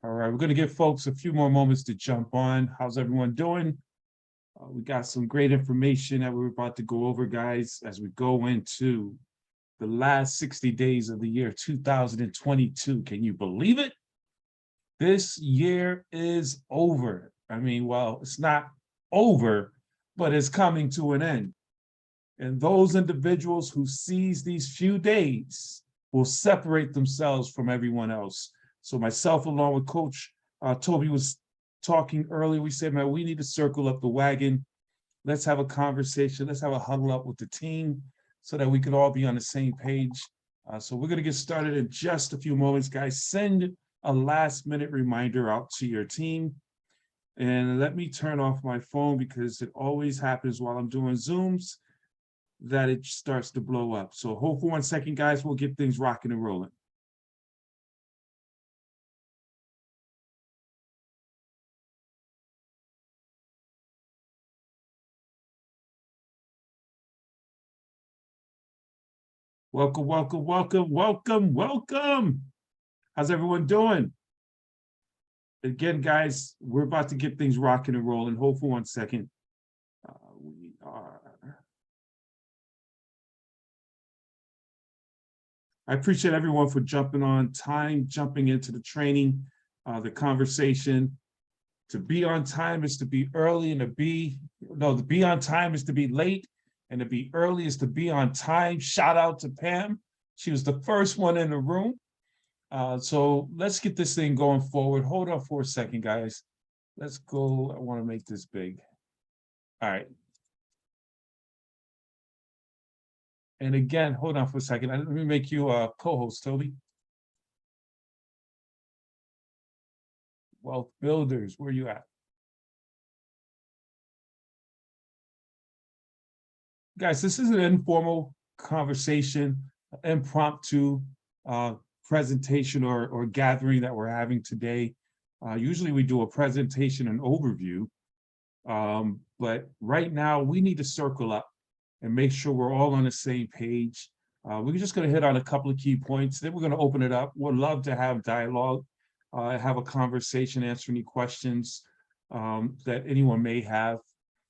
All right, we're going to give folks a few more moments to jump on. How's everyone doing? We got some great information that we're about to go over, guys, as we go into the last 60 days of the year 2022. Can you believe it? This year is over. I mean, well, it's not over, but it's coming to an end. And those individuals who seize these few days will separate themselves from everyone else. So myself, along with Coach Toby was talking earlier, we said, man, we need to circle up the wagon. Let's have a conversation. Let's have a huddle up with the team so that we can all be on the same page. So we're going to get started in just a few moments, guys. Send a last-minute reminder out to your team. And let me turn off my phone because it always happens while I'm doing Zooms that it starts to blow up. So hold for 1 second, guys. We'll get things rocking and rolling. Welcome, welcome, welcome, welcome, welcome. How's everyone doing? Again, guys, we're about to get things rocking and rolling. Hold for 1 second. We are. I appreciate everyone for jumping on time, jumping into the training, the conversation. To be on time is to be early, and to be on time is to be late, and to be early is to be on time. Shout out to Pam. She was the first one in the room. So let's get this thing going forward. Hold on for a second, guys. Let's go. I want to make this big. All right. And again, hold on for a second. Let me make you a co-host, Toby. Wealth Builders, where you at? Guys, this is an informal conversation, impromptu presentation or gathering that we're having today. Usually we do a presentation and overview, but right now we need to circle up and make sure we're all on the same page. We're just going to hit on a couple of key points, then we're going to open it up. We'd love to have dialogue, have a conversation, answer any questions that anyone may have,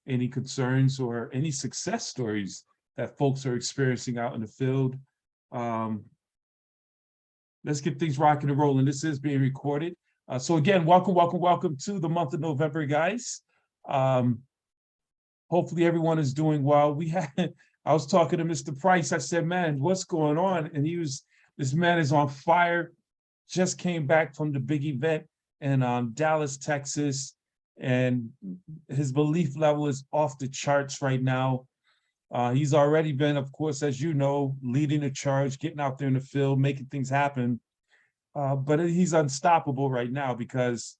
any concerns or any success stories that folks are experiencing out in the field. Let's get things rocking and rolling. This is being recorded. So again, welcome, welcome, welcome to the month of November, guys. Hopefully everyone is doing well. I was talking to Mr. Price. I said, man, what's going on? And this man is on fire. Just came back from the big event in Dallas, Texas. And his belief level is off the charts right now. He's already been, of course, as you know, leading the charge, getting out there in the field, making things happen. But he's unstoppable right now because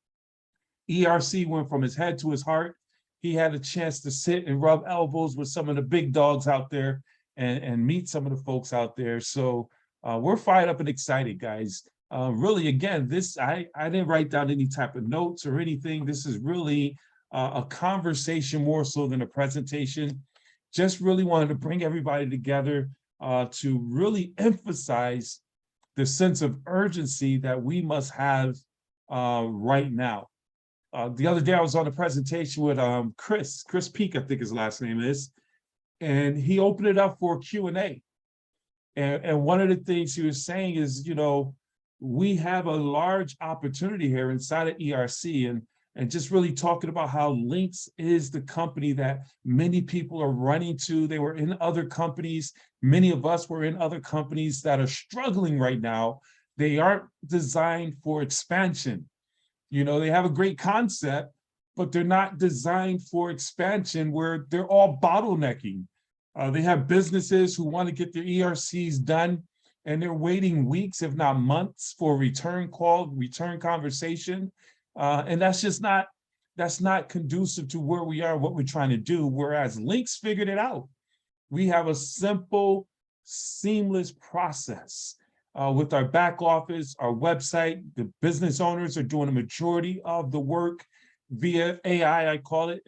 ERC went from his head to his heart. He had a chance to sit and rub elbows with some of the big dogs out there and meet some of the folks out there. So we're fired up and excited, guys. Really, again, I didn't write down any type of notes or anything. This is really a conversation more so than a presentation. Just really wanted to bring everybody together to really emphasize the sense of urgency that we must have right now. The other day I was on a presentation with Chris Peak, I think his last name is, and he opened it up for Q&A. And one of the things he was saying is, you know, we have a large opportunity here inside of ERC and just really talking about how Lynx is the company that many people are running to. They were in other companies. Many of us were in other companies that are struggling right now. They aren't designed for expansion. You know, they have a great concept, but they're not designed for expansion where they're all bottlenecking. They have businesses who want to get their ERCs done, and they're waiting weeks, if not months, for a return call, return conversation. And that's not conducive to where we are, what we're trying to do. Whereas Lynx figured it out. We have a simple, seamless process. With our back office, our website, the business owners are doing a majority of the work via AI, I call it,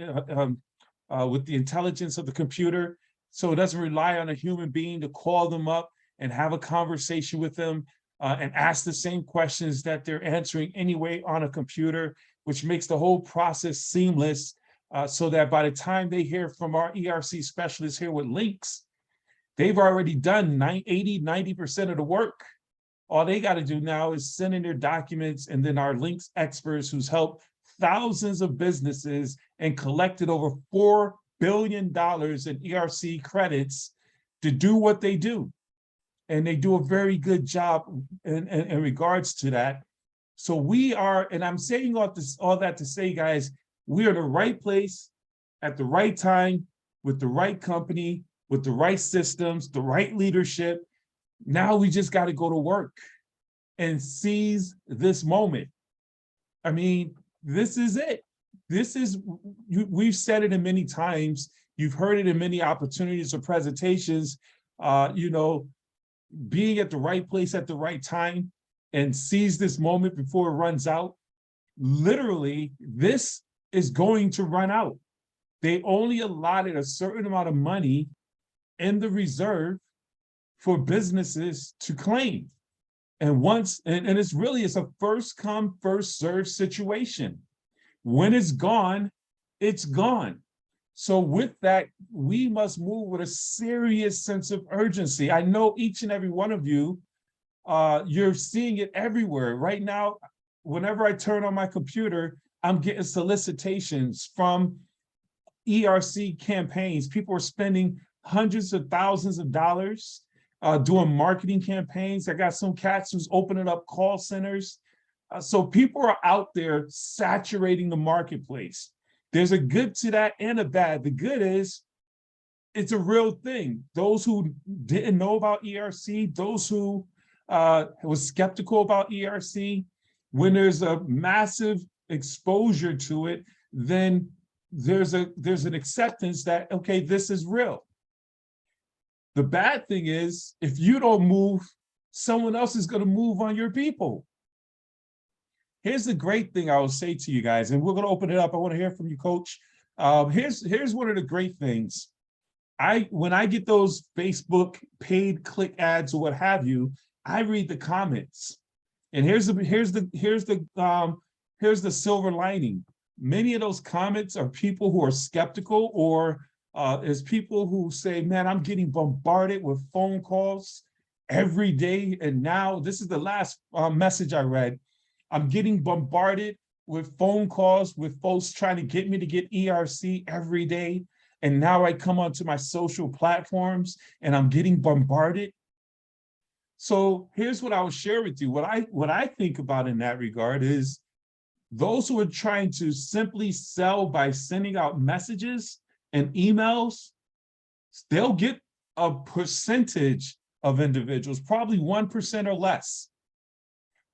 with the intelligence of the computer. So it doesn't rely on a human being to call them up and have a conversation with them. and ask the same questions that they're answering anyway on a computer, which makes the whole process seamless, so that by the time they hear from our ERC specialists here with links, they've already done 80–90% of the work. All they got to do now is send in their documents, and then our links experts, who's helped thousands of businesses and collected over $4 billion in ERC credits, to do what they do. And they do a very good job in regards to that. So we are, and I'm saying all that to say, guys, we are in the right place at the right time with the right company, with the right systems, the right leadership. Now we just got to go to work and seize this moment. I mean, this is it. This is, we've said it in many times. You've heard it in many opportunities or presentations, being at the right place at the right time and seize this moment before it runs out. Literally, this is going to run out. They only allotted a certain amount of money in the reserve for businesses to claim. And it's a first come, first served situation. When it's gone, it's gone. So with that, we must move with a serious sense of urgency. I know each and every one of you, you're seeing it everywhere. Right now, whenever I turn on my computer, I'm getting solicitations from ERC campaigns. People are spending hundreds of thousands of dollars doing marketing campaigns. I got some cats who's opening up call centers. So people are out there saturating the marketplace. There's a good to that and a bad. The good is it's a real thing. Those who didn't know about ERC, those who was skeptical about ERC, when there's a massive exposure to it, then there's an acceptance that, okay, this is real. The bad thing is, if you don't move, someone else is going to move on your people. Here's the great thing I will say to you guys, and we're going to open it up. I want to hear from you, Coach. Here's one of the great things. When I get those Facebook paid click ads or what have you, I read the comments. And here's the silver lining. Many of those comments are people who are skeptical, or is people who say, man, I'm getting bombarded with phone calls every day. And now this is the last message I read. I'm getting bombarded with phone calls with folks trying to get me to get ERC every day. And now I come onto my social platforms and I'm getting bombarded. So here's what I will share with you. What I think about in that regard is those who are trying to simply sell by sending out messages and emails, they'll get a percentage of individuals, probably 1% or less.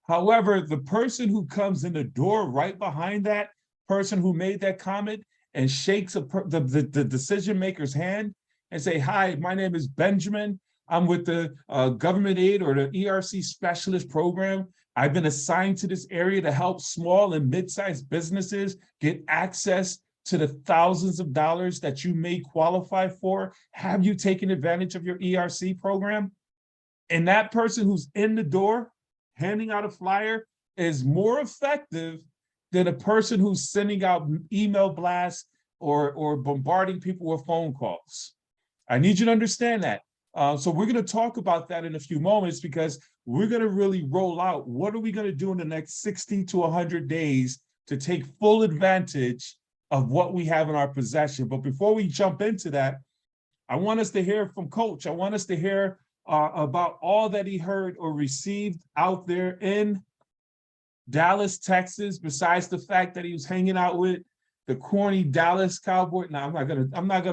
However, the person who comes in the door right behind that person who made that comment and shakes the decision maker's hand and say, hi, my name is Benjamin. I'm with the government aid or the ERC specialist program. I've been assigned to this area to help small and mid-sized businesses get access to the thousands of dollars that you may qualify for. Have you taken advantage of your ERC program? And that person who's in the door handing out a flyer is more effective than a person who's sending out email blasts or bombarding people with phone calls. I need you to understand that. So we're going to talk about that in a few moments, because we're going to really roll out what are we going to do in the next 60 to 100 days to take full advantage of what we have in our possession. But before we jump into that, I want us to hear from Coach. I want us to hear about all that he heard or received out there in Dallas, Texas, besides the fact that he was hanging out with the corny Dallas Cowboy. Now, I'm not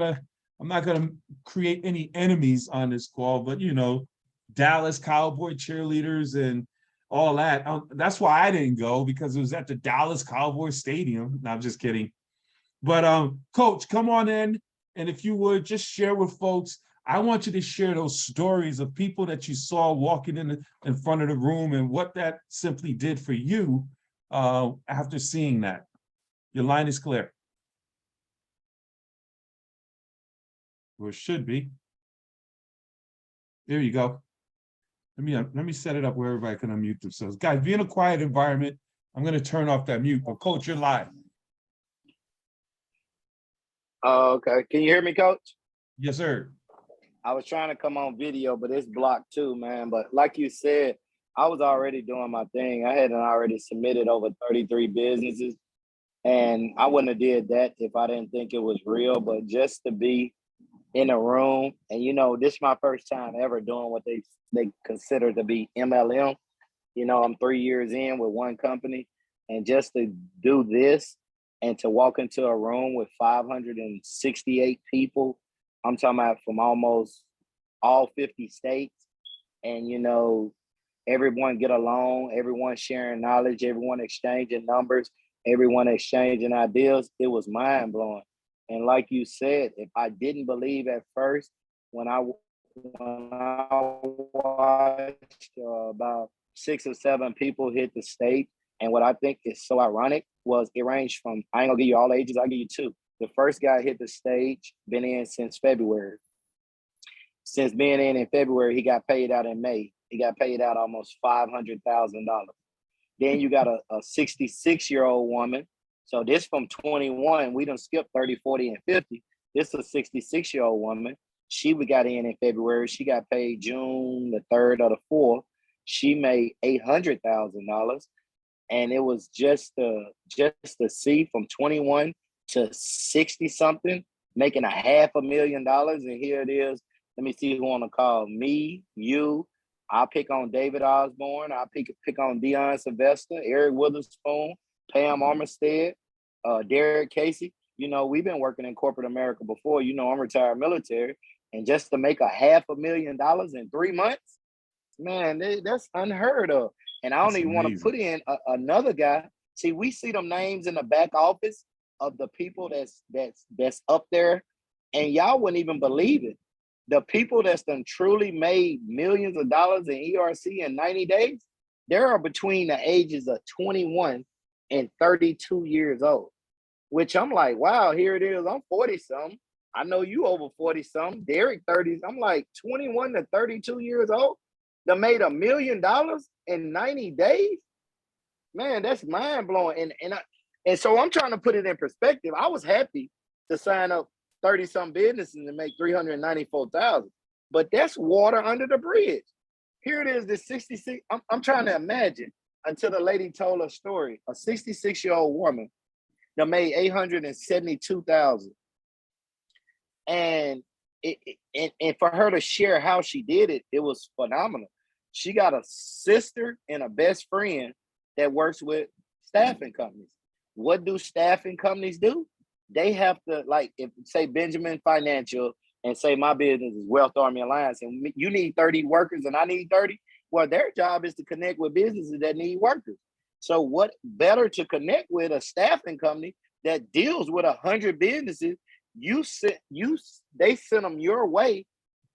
gonna create any enemies on this call, but Dallas Cowboy cheerleaders and all that. That's why I didn't go, because it was at the Dallas Cowboy Stadium. No, I'm just kidding. But Coach, come on in, and if you would just share with folks. I want you to share those stories of people that you saw walking in front of the room and what that simply did for you after seeing that. Your line is clear. Or it should be. There you go. let me set it up where everybody can unmute themselves. Guys, be in a quiet environment. I'm going to turn off that mute, but Coach, you're live. Okay. Can you hear me, Coach? Yes, sir. I was trying to come on video, but it's blocked too, man. But like you said, I was already doing my thing. I had already submitted over 33 businesses, and I wouldn't have did that if I didn't think it was real. But just to be in a room, and this is my first time ever doing what they consider to be MLM. I'm 3 years in with one company, and just to do this and to walk into a room with 568 people, I'm talking about from almost all 50 states, and everyone get along, everyone sharing knowledge, everyone exchanging numbers, everyone exchanging ideas. It was mind blowing. And like you said, if I didn't believe at first, when I watched about 6 or 7 people hit the stage, and what I think is so ironic was it ranged from, I ain't gonna give you all ages, I'll give you 2. The first guy hit the stage, been in since February. Since being in February, he got paid out in May. He got paid out almost $500,000. Then you got a 66-year-old woman. So this from 21, we done skipped 30, 40, and 50. This is a 66-year-old woman. She got in February. She got paid June the 3rd or the 4th. She made $800,000. And it was just to see from 21 to 60 something, making $500,000. And here it is. Let me see who want to call. Me, you. I'll pick on David Osborne. I'll pick on Deion Sylvester, Eric Witherspoon, Pam Armistead, Derek Casey. We've been working in corporate America before. I'm retired military. And just to make $500,000 in 3 months, man, that's unheard of. And I don't even want to put in another guy. See, we see them names in the back office of the people that's up there, and y'all wouldn't even believe it. The people that's done truly made millions of dollars in ERC in 90 days, they are between the ages of 21 and 32 years old, which I'm like, wow, here it is. I'm 40-something. I know you over 40-something. Derek 30s. I'm like 21 to 32 years old. They made $1 million in 90 days. Man, that's mind-blowing. And so I'm trying to put it in perspective. I was happy to sign up 30-some businesses and make $394,000. But that's water under the bridge. Here it is, this 66. I'm trying to imagine until the lady told her story. A 66-year-old woman that made $872,000. And and for her to share how she did it, it was phenomenal. She got a sister and a best friend that works with staffing companies. What do staffing companies do? They have to, like, if say Benjamin Financial and say my business is Wealth Army Alliance and you need 30 workers and I need 30, well, their job is to connect with businesses that need workers. So what better to connect with a staffing company that deals with 100 businesses? They send them your way,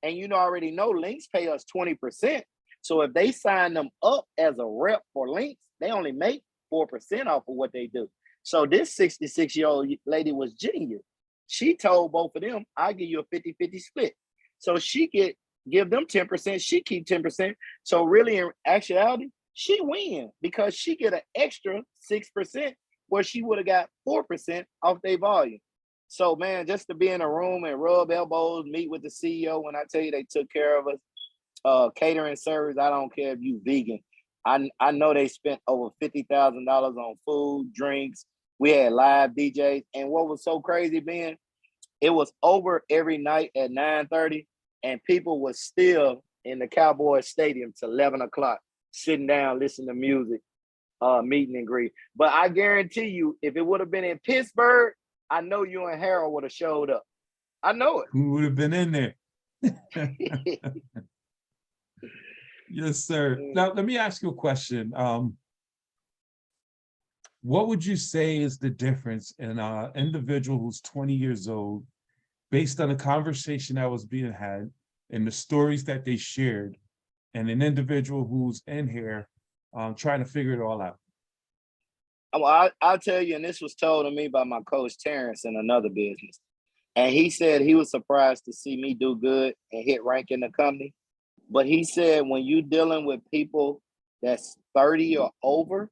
and already know Links pay us 20%. So if they sign them up as a rep for Links, they only make 4% off of what they do. So this 66-year-old lady was genius. She told both of them, I'll give you a 50-50 split. So she give them 10%, she keep 10%. So really, in actuality, she win because she get an extra 6% where she would have got 4% off their volume. So, man, just to be in a room and rub elbows, meet with the CEO, when I tell you they took care of us, catering service, I don't care if you vegan. I know they spent over $50,000 on food, drinks. We had live DJs. And what was so crazy, Ben, it was over every night at 9:30, and people were still in the Cowboys Stadium till 11 o'clock, sitting down, listening to music, meeting and greet. But I guarantee you, if it would have been in Pittsburgh, I know you and Harold would have showed up. I know it. Who would have been in there? Yes, sir. Now, let me ask you a question. What would you say is the difference in an individual who's 20 years old, based on a conversation that was being had and the stories that they shared, and an individual who's in here trying to figure it all out? Well, I'll tell you, and this was told to me by my coach Terrence in another business. And he said he was surprised to see me do good and hit rank in the company. But he said when you dealing with people that's 30 or over,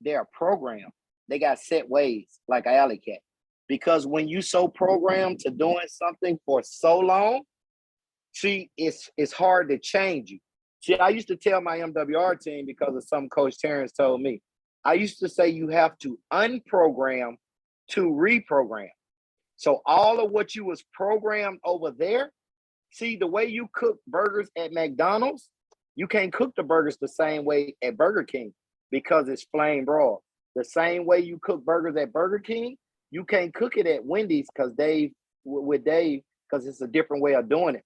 they're programmed. They got set ways, like an alley cat. Because when you so programmed to doing something for so long, see, it's hard to change you. See, I used to tell my MWR team because of some Coach Terrence told me. I used to say you have to unprogram to reprogram. So all of what you was programmed over there, see, the way you cook burgers at McDonald's, you can't cook the burgers the same way at Burger King because it's flame broiled. The same way you cook burgers at Burger King, you can't cook it at Wendy's because Dave, because it's a different way of doing it.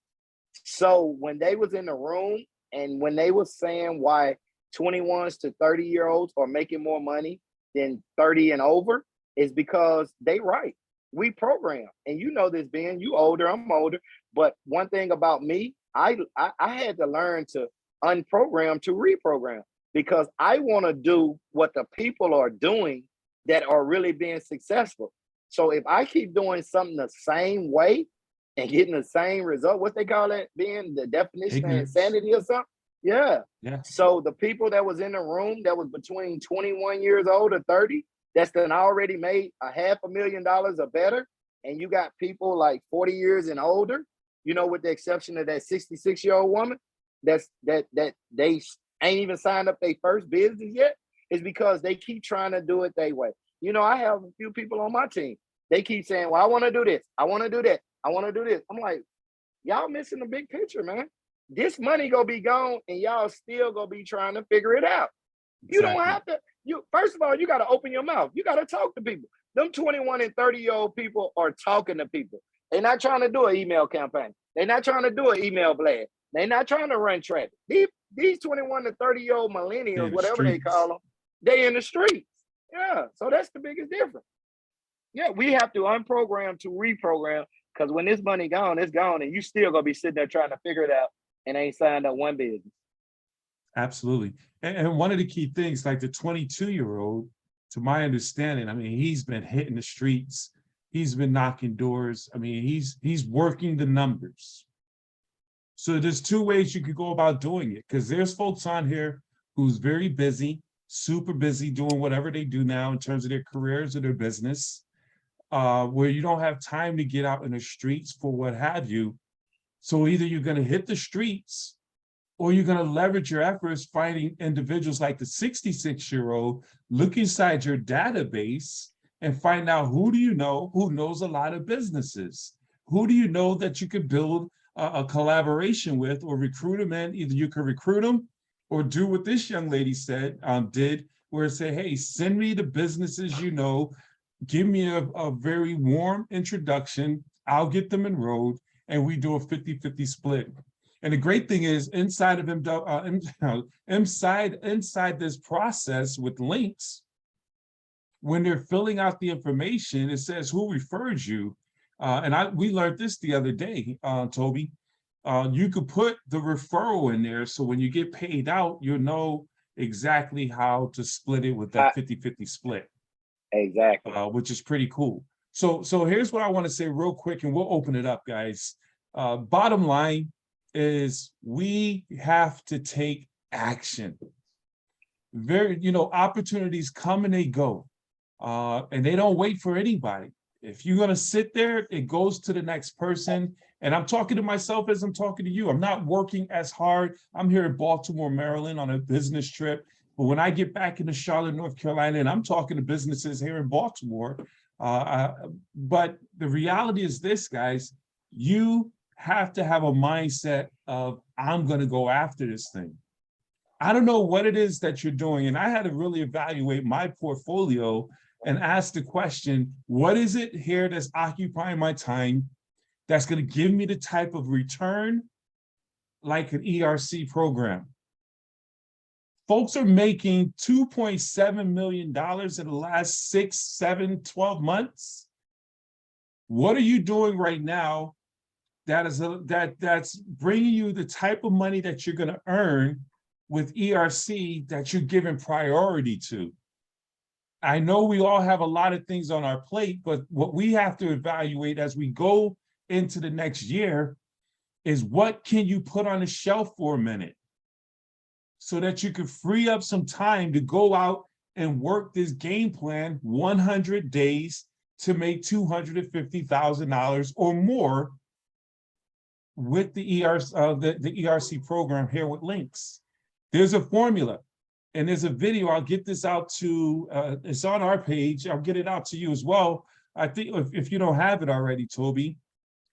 So when they was in the room and when they was saying why 21s to 30-year-olds are making more money than 30 and over, is because they right. We program. And you know this, Ben, you older, I'm older. But one thing about me, I had to learn to unprogram to reprogram because I want to do what the people are doing that are really being successful. So if I keep doing something the same way and getting the same result, what they call that being the definition of insanity or something? Yeah. Yeah. So the people that was in the room that was between 21 years old or 30, that's done already made $500,000 or better. And you got people like 40 years and older, you know, with the exception of that 66-year-old woman, that they ain't even signed up their first business yet, is because they keep trying to do it their way. You know, I have a few people on my team. They keep saying, well, I want to do this. I want to do that. I want to do this. I'm like, y'all missing the big picture, man. This money gonna be gone and y'all still gonna be trying to figure it out. You don't have to, first of all, you gotta open your mouth. You gotta talk to people. Them 21 and 30-year-old people are talking to people. They're not trying to do an email campaign. They're not trying to do an email blast. They're not trying to run traffic. These 21 to 30-year-old millennials, whatever they call them, they in the streets. Yeah, so that's the biggest difference. Yeah, we have to unprogram to reprogram because when this money gone, it's gone, and you still gonna be sitting there trying to figure it out and ain't signed up one business. Absolutely. And one of the key things, like the 22-year-old, to my understanding, I mean, he's been hitting the streets, he's been knocking doors. I mean, he's working the numbers. So there's two ways you could go about doing it, because there's folks on here who's very busy, super busy doing whatever they do now in terms of their careers or their business, where you don't have time to get out in the streets for what have you. So either you're going to hit the streets or you're going to leverage your efforts finding individuals like the 66-year-old, look inside your database and find out who do you know who knows a lot of businesses? Who do you know that you could build a collaboration with or recruit them in? Either you can recruit them or do what this young lady did, where it say, hey, send me the businesses you know, give me a very warm introduction, I'll get them enrolled, and we do a 50-50 split. And the great thing is inside of inside this process with links, when they're filling out the information, it says who referred you. And we learned this the other day, Toby. You could put the referral in there, so when you get paid out, you'll know exactly how to split it with that 50-50 split. Exactly. Which is pretty cool. So here's what I want to say real quick, and we'll open it up, guys. Bottom line is we have to take action. Opportunities come and they go, and they don't wait for anybody. If you're going to sit there, it goes to the next person. And I'm talking to myself as I'm talking to you. I'm not working as hard. I'm here in Baltimore, Maryland on a business trip. But when I get back into Charlotte, North Carolina, and I'm talking to businesses here in Baltimore, but the reality is this, guys, you have to have a mindset of, I'm going to go after this thing. I don't know what it is that you're doing. And I had to really evaluate my portfolio and ask the question, what is it here that's occupying my time that's going to give me the type of return like an ERC program? Folks are making $2.7 million in the last 6, 7, 12 months. What are you doing right now that's bringing you the type of money that you're going to earn with ERC that you're giving priority to? I know we all have a lot of things on our plate, but what we have to evaluate as we go into the next year is what can you put on the shelf for a minute so that you can free up some time to go out and work this game plan 100 days to make $250,000 or more with the ERC program here with links. There's a formula and there's a video. I'll get this out to, it's on our page. I'll get it out to you as well. I think if you don't have it already, Toby,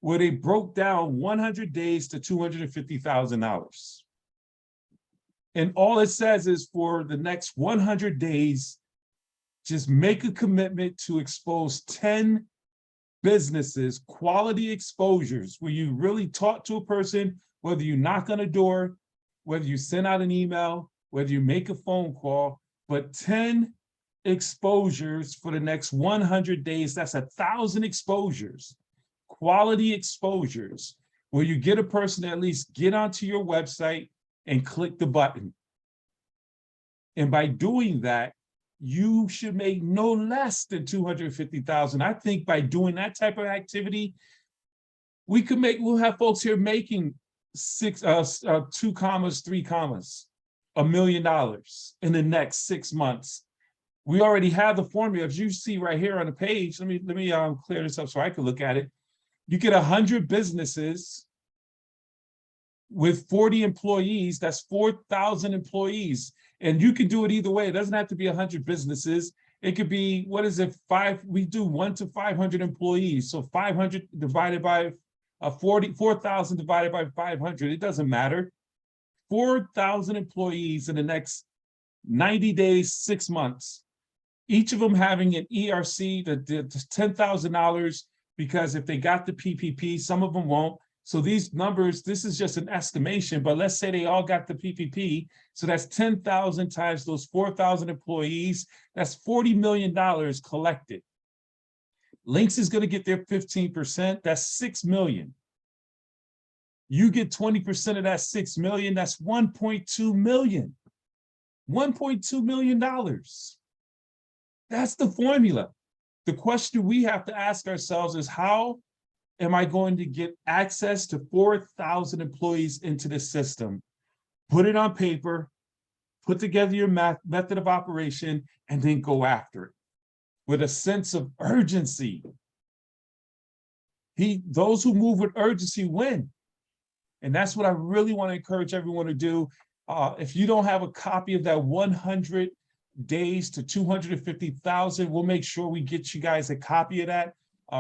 where they broke down 100 days to $250,000. And all it says is for the next 100 days, just make a commitment to expose 10 businesses, quality exposures, where you really talk to a person, whether you knock on a door, whether you send out an email, whether you make a phone call, but 10 exposures for the next 100 days. That's 1,000 exposures, quality exposures, where you get a person to at least get onto your website and click the button. And by doing that, you should make no less than 250,000. I think by doing that type of activity, we'll have folks here making 2 commas, 3 commas, $1 million in the next 6 months. We already have the formula. As you see right here on the page, let me clear this up so I can look at it. You get 100 businesses with 40 employees, that's 4,000 employees. And you can do it either way. It doesn't have to be 100 businesses. It could be, what is it, we do 1 to 500 employees. So 500 divided by 4,000 divided by 500, it doesn't matter. 4,000 employees in the next 90 days, 6 months. Each of them having an ERC, the $10,000, because if they got the PPP, some of them won't. So these numbers, this is just an estimation, but let's say they all got the PPP. So that's 10,000 times those 4,000 employees. That's $40 million collected. Links is going to get their 15%. That's 6 million. You get 20% of that 6 million. That's 1.2 million. $1.2 million. That's the formula. The question we have to ask ourselves is, how am I going to get access to 4,000 employees into the system? Put it on paper, put together your method of operation, and then go after it with a sense of urgency. Those who move with urgency win. And that's what I really want to encourage everyone to do. If you don't have a copy of that 100 days to 250,000, we'll make sure we get you guys a copy of that.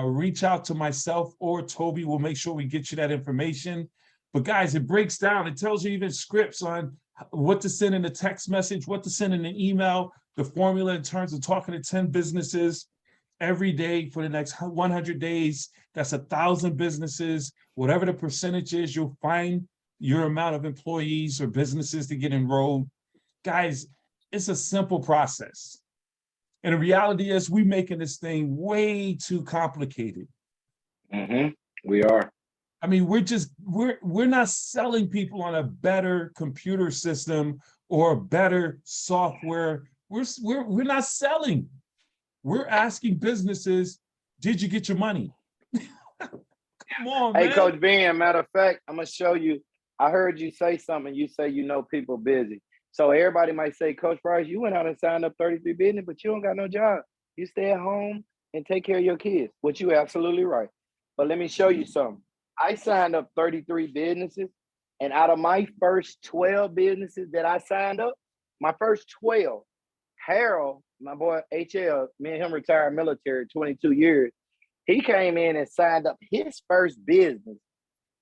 Reach out to myself or Toby. We'll make sure we get you that information. But guys, it breaks down. It tells you even scripts on what to send in a text message, what to send in an email, the formula in terms of talking to 10 businesses every day for the next 100 days. That's 1,000 businesses. Whatever the percentage is, you'll find your amount of employees or businesses to get enrolled. Guys, it's a simple process. And the reality is we're making this thing way too complicated. We are. I mean, we're not selling people on a better computer system or better software. We're not selling. We're asking businesses, did you get your money? Come on, hey, man. Coach Ben, matter of fact, I'm gonna show you. I heard you say something. You say people busy. So everybody might say, Coach Price, you went out and signed up 33 business, but you don't got no job. You stay at home and take care of your kids, which you're absolutely right. But let me show you something. I signed up 33 businesses, and out of my first 12 businesses that I signed up, my first 12, Harold, my boy HL, me and him retired military 22 years. He came in and signed up his first business,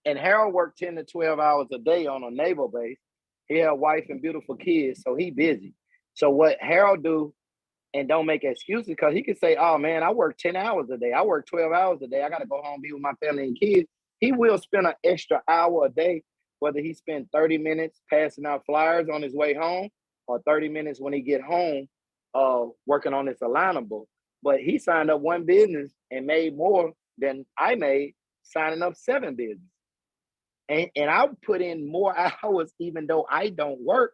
and Harold worked 10 to 12 hours a day on a naval base. He had a wife and beautiful kids, so he busy. So what Harold do, and don't make excuses, because he could say, oh man, I work 10 hours a day. I work 12 hours a day. I got to go home, be with my family and kids. He will spend an extra hour a day, whether he spend 30 minutes passing out flyers on his way home or 30 minutes when he get home working on this alignable. But he signed up one business and made more than I made signing up 7 businesses. And I put in more hours even though I don't work.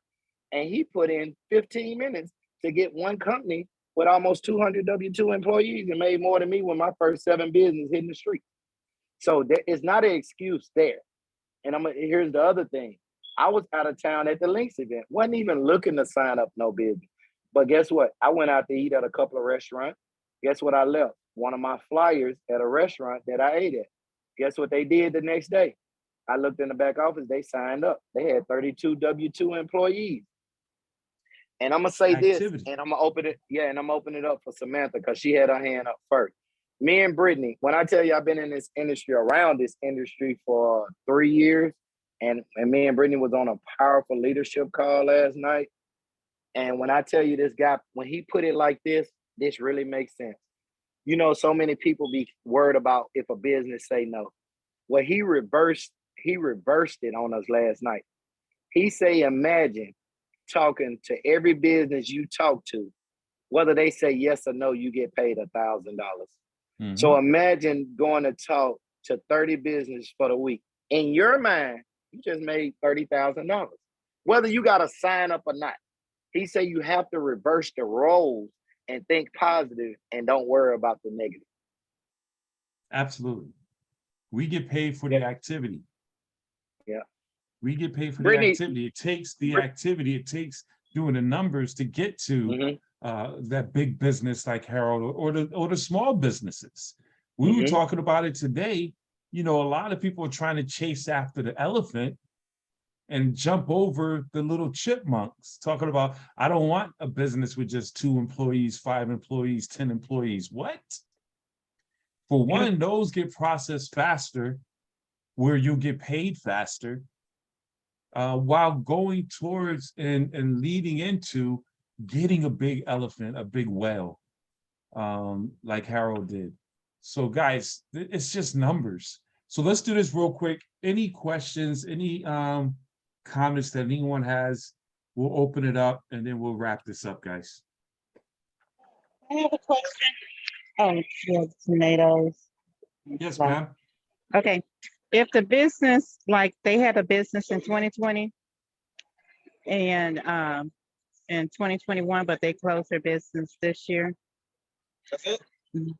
And he put in 15 minutes to get one company with almost 200 W-2 employees and made more than me when my first 7 business hit the street. So there is not an excuse there. And here's the other thing. I was out of town at the Lynx event. Wasn't even looking to sign up no business. But guess what? I went out to eat at a couple of restaurants. Guess what I left? One of my flyers at a restaurant that I ate at. Guess what they did the next day? I looked in the back office, they signed up. They had 32 W-2 employees. And I'm gonna say this, Activity. and I'm gonna open it, yeah, and I'm gonna open it up for Samantha because she had her hand up first. Me and Brittany, when I tell you I've been in this industry, around this industry for 3 years, and me and Brittany was on a powerful leadership call last night. And when I tell you this guy, when he put it like this really makes sense. You know, so many people be worried about if a business say no. Well, he reversed it on us last night. He say, imagine talking to every business you talk to, whether they say yes or no, you get paid $1,000. Mm-hmm. So imagine going to talk to 30 businesses for the week. In your mind, you just made $30,000, whether you got to sign up or not. He said you have to reverse the roles and think positive and don't worry about the negative. Absolutely. We get paid for the activity. Yeah. We get paid for Brittany, the activity. It takes the activity, it takes doing the numbers to get to that big business like Harold or the small businesses. We were talking about it today. You know, a lot of people are trying to chase after the elephant and jump over the little chipmunks, talking about, I don't want a business with just 2 employees, 5 employees, 10 employees. What? For one, those get processed faster, where you'll get paid faster, while going towards and leading into getting a big elephant, a big whale, like Harold did. So guys, it's just numbers. So let's do this real quick. Any questions, any comments that anyone has, we'll open it up and then we'll wrap this up, guys. I have a question. Oh, yeah, tomatoes. Yes, ma'am. Okay. If the business, like they had a business in 2020 and in 2021, but they closed their business this year, do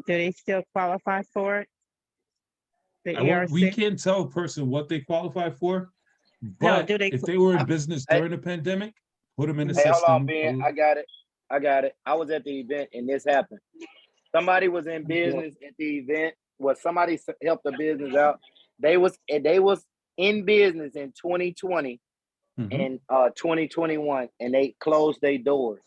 they still qualify for it? The ERC? We can't tell a person what they qualify for, but do they, if they were in business during the pandemic, put them in the system. Hold on, Ben. I got it. I was at the event and this happened. Somebody was in business at the event. Well, somebody helped the business out. They was in business in 2020 and 2021, and they closed their doors.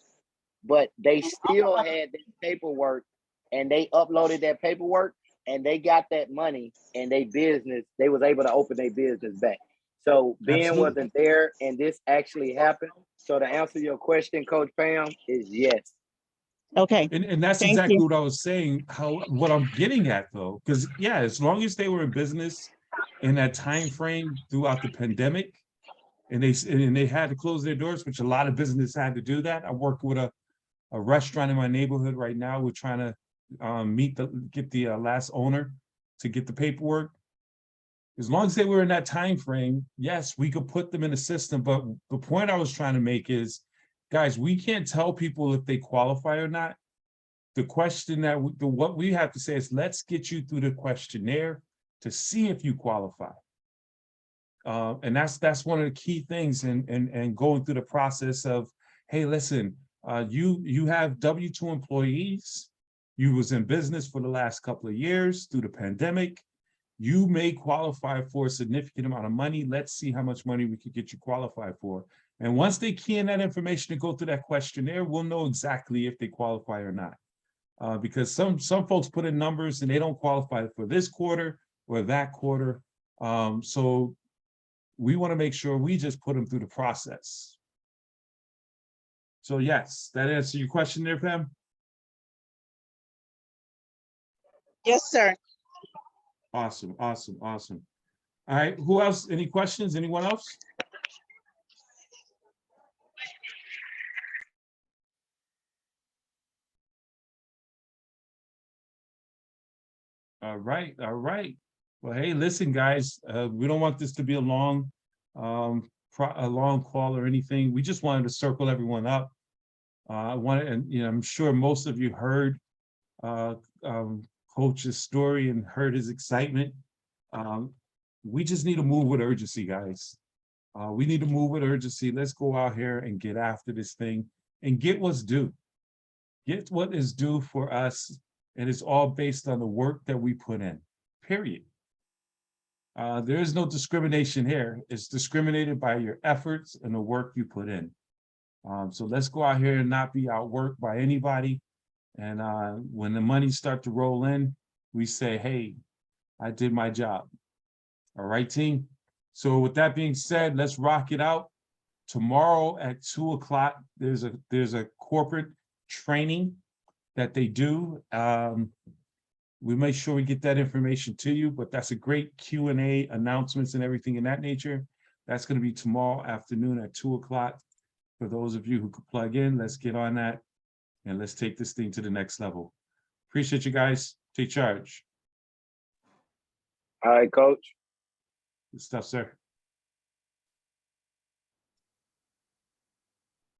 But they still had their paperwork, and they uploaded that paperwork, and they got that money, and they was able to open their business back. So Ben wasn't there, and this actually happened. So to answer your question, Coach Pam, is yes. okay. And that's exactly what I was saying, what I'm getting at though, because yeah, as long as they were in business in that time frame throughout the pandemic, and they had to close their doors, which a lot of businesses had to do that. I work with a restaurant in my neighborhood right now. We're trying to get the last owner to get the paperwork. As long as they were in that time frame, yes, we could put them in the system. But the point I was trying to make is, guys, we can't tell people if they qualify or not. The question what we have to say is, let's get you through the questionnaire to see if you qualify. And that's one of the key things and going through the process of, hey, listen, you have W-2 employees. You was in business for the last couple of years through the pandemic. You may qualify for a significant amount of money. Let's see how much money we could get you qualified for. And once they key in that information to go through that questionnaire, we'll know exactly if they qualify or not. Because some folks put in numbers and they don't qualify for this quarter or that quarter. So we want to make sure we just put them through the process. So yes, that answers your question there, Pam? Yes, sir. Awesome, awesome, awesome. All right, who else? Any questions? Anyone else? All right, all right. Well, hey, listen, guys, we don't want this to be a long call or anything. We just wanted to circle everyone up. And I'm sure most of you heard Coach's story and heard his excitement. we just need to move with urgency, guys. We need to move with urgency. Let's go out here and get after this thing and get what's due. Get what is due for us. And it's all based on the work that we put in, period. There is no discrimination here. It's discriminated by your efforts and the work you put in. So let's go out here and not be outworked by anybody. And when the money start to roll in, we say, hey, I did my job. All right, team. So with that being said, let's rock it out. Tomorrow at 2 o'clock, there's a corporate training that they do. We make sure we get that information to you, but that's a great Q&A, announcements and everything in that nature. That's going to be tomorrow afternoon at 2 o'clock. For those of you who could plug in, let's get on that and let's take this thing to the next level. Appreciate you guys. Take charge. All right, coach. Good stuff, sir.